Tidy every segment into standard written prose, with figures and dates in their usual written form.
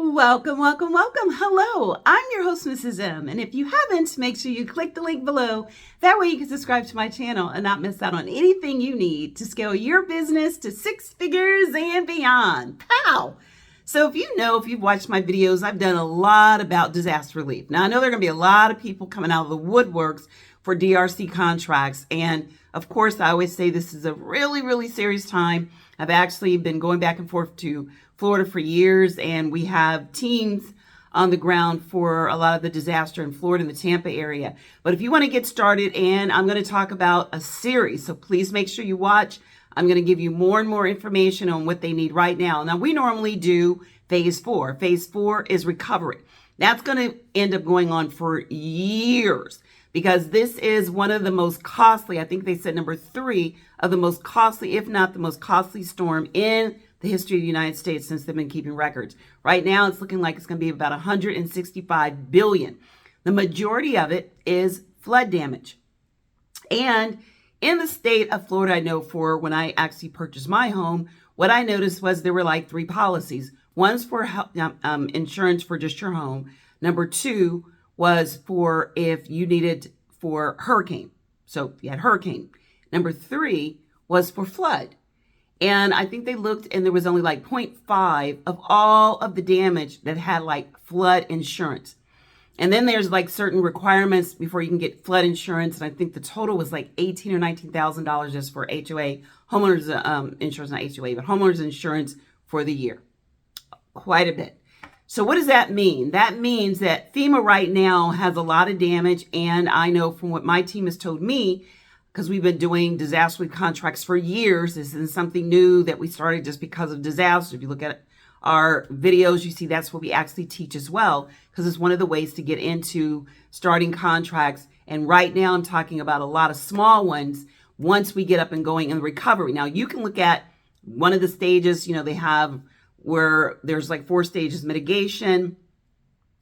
Welcome, welcome, welcome. Hello, I'm your host, Mrs. M. And if you haven't, make sure you click the link below. That way you can subscribe to my channel and not miss out on anything you need to scale your business to six figures and beyond. Pow! So if you've watched my videos, I've done a lot about disaster relief. Now, I know there are going to be a lot of people coming out of the woodworks for DRC contracts. And of course, I always say this is a really, really serious time. I've actually been going back and forth to Florida for years, and we have teams on the ground for a lot of the disaster in Florida and the Tampa area. But if you want to get started, and I'm going to talk about a series, so please make sure you watch. I'm going to give you more and more information on what they need right now. Now, we normally do phase 4. Phase 4 is recovery. That's going to end up going on for years because this is one of the most costly, I think they said number 3 of the most costly, if not the most costly storm in the history of the United States since they've been keeping records. Right now, it's looking like it's going to be about $165 billion. The majority of it is flood damage. And in the state of Florida, I know for when I actually purchased my home, what I noticed was there were like 3 policies. One's for insurance for just your home. Number 2 was for if you needed for hurricane. So you had hurricane. Number 3 was for flood. And I think they looked and there was only like 0.5 of all of the damage that had like flood insurance. And then there's like certain requirements before you can get flood insurance. And I think the total was like $18,000 or $19,000 just for HOA, homeowners insurance, not HOA, but homeowners insurance for the year. Quite a bit. So what does that mean? That means that FEMA right now has a lot of damage. And I know from what my team has told me, because we've been doing disaster relief contracts for years. This isn't something new that we started just because of disaster. If you look at our videos, you see that's what we actually teach as well, because it's one of the ways to get into starting contracts. And right now I'm talking about a lot of small ones once we get up and going in recovery. Now you can look at one of the stages, they have where there's like 4 stages: mitigation,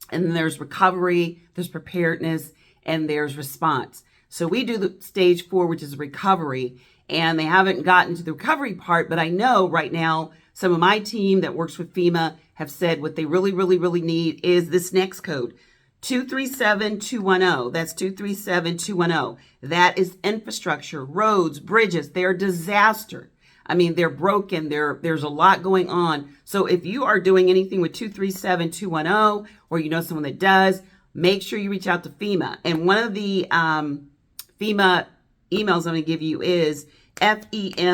and then there's recovery, there's preparedness, and there's response. So we do the stage 4, which is recovery, and they haven't gotten to the recovery part, but I know right now some of my team that works with FEMA have said what they really, really, really need is this NAICS code, 237210. That's 237210. That is infrastructure, roads, bridges. They're disaster. I mean, they're broken. There's a lot going on. So if you are doing anything with 237210, or you know someone that does, make sure you reach out to FEMA. And one of the FEMA emails I'm going to give you is FEMA-SB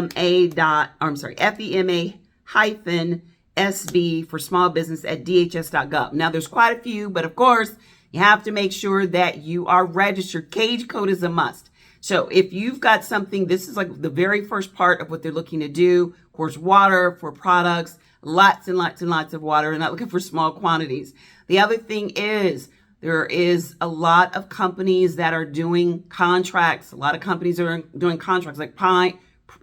for small business at DHS.gov. Now, there's quite a few, but of course, you have to make sure that you are registered. Cage code is a must. So if you've got something, this is like the very first part of what they're looking to do. Of course, water for products, lots and lots and lots of water. They're not looking for small quantities. The other thing is, there is a lot of companies that are doing contracts. A lot of companies are doing contracts, like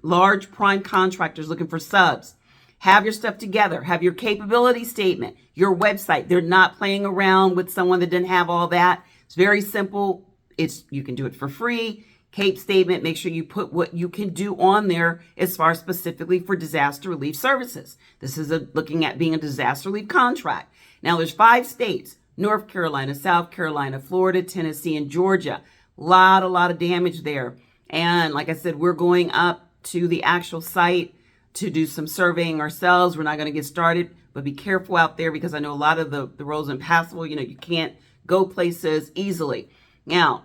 large prime contractors looking for subs. Have your stuff together. Have your capability statement, your website. They're not playing around with someone that didn't have all that. It's very simple. You can do it for free. CAPE statement, make sure you put what you can do on there as far as specifically for disaster relief services. This is looking at being a disaster relief contract. Now, there's 5 states. North Carolina, South Carolina, Florida, Tennessee, and Georgia. A lot of damage there. And like I said, we're going up to the actual site to do some surveying ourselves. We're not going to get started, but be careful out there because I know a lot of the roads are impassable. You can't go places easily. Now,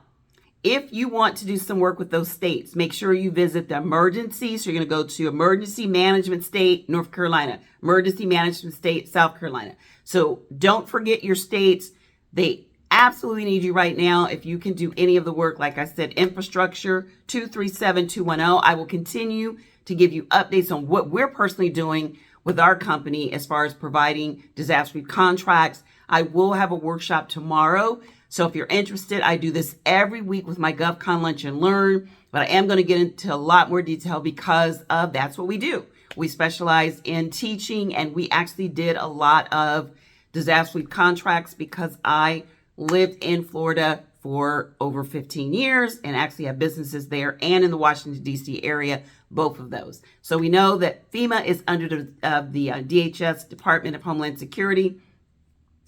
if you want to do some work with those states, make sure you visit the emergency. So you're going to go to emergency management state, North Carolina, emergency management state, South Carolina. So don't forget your states. They absolutely need you right now. If you can do any of the work, like I said, infrastructure, 237210. I will continue to give you updates on what we're personally doing with our company as far as providing disaster relief contracts. I will have a workshop tomorrow. So if you're interested, I do this every week with my GovCon Lunch and Learn, but I am going to get into a lot more detail because of that's what we do. We specialize in teaching, and we actually did a lot of disaster relief contracts because I lived in Florida for over 15 years and actually have businesses there and in the Washington, D.C. area, both of those. So we know that FEMA is under the DHS, Department of Homeland Security.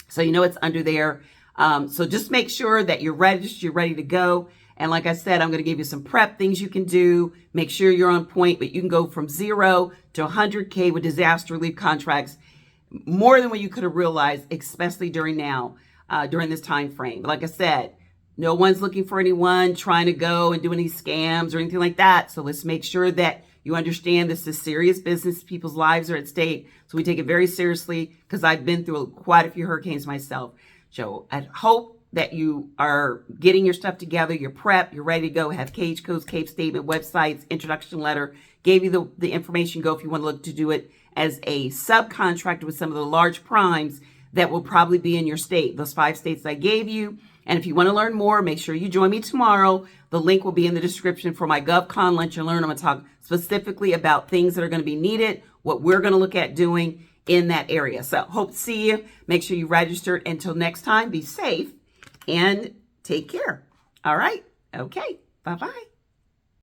So you know it's under there. So just make sure that you're registered, you're ready to go. And like I said, I'm going to give you some prep things you can do. Make sure you're on point, but you can go from 0 to 100K with disaster relief contracts, more than what you could have realized, especially during this time frame. But like I said, no one's looking for anyone trying to go and do any scams or anything like that. So let's make sure that you understand this is serious business. People's lives are at stake. So we take it very seriously, because I've been through quite a few hurricanes myself. So I hope that you are getting your stuff together, you're prepped, you're ready to go, have cage codes, CAPE statement, websites, introduction letter, gave you the information. Go if you want to look to do it as a subcontractor with some of the large primes that will probably be in your state, those 5 states I gave you. And if you want to learn more, make sure you join me tomorrow. The link will be in the description for my GovCon Lunch and Learn. I'm going to talk specifically about things that are going to be needed, what we're going to look at doing in that area. So hope to see you. Make sure you register. Until next time, be safe and take care. All right. Okay. Bye-bye.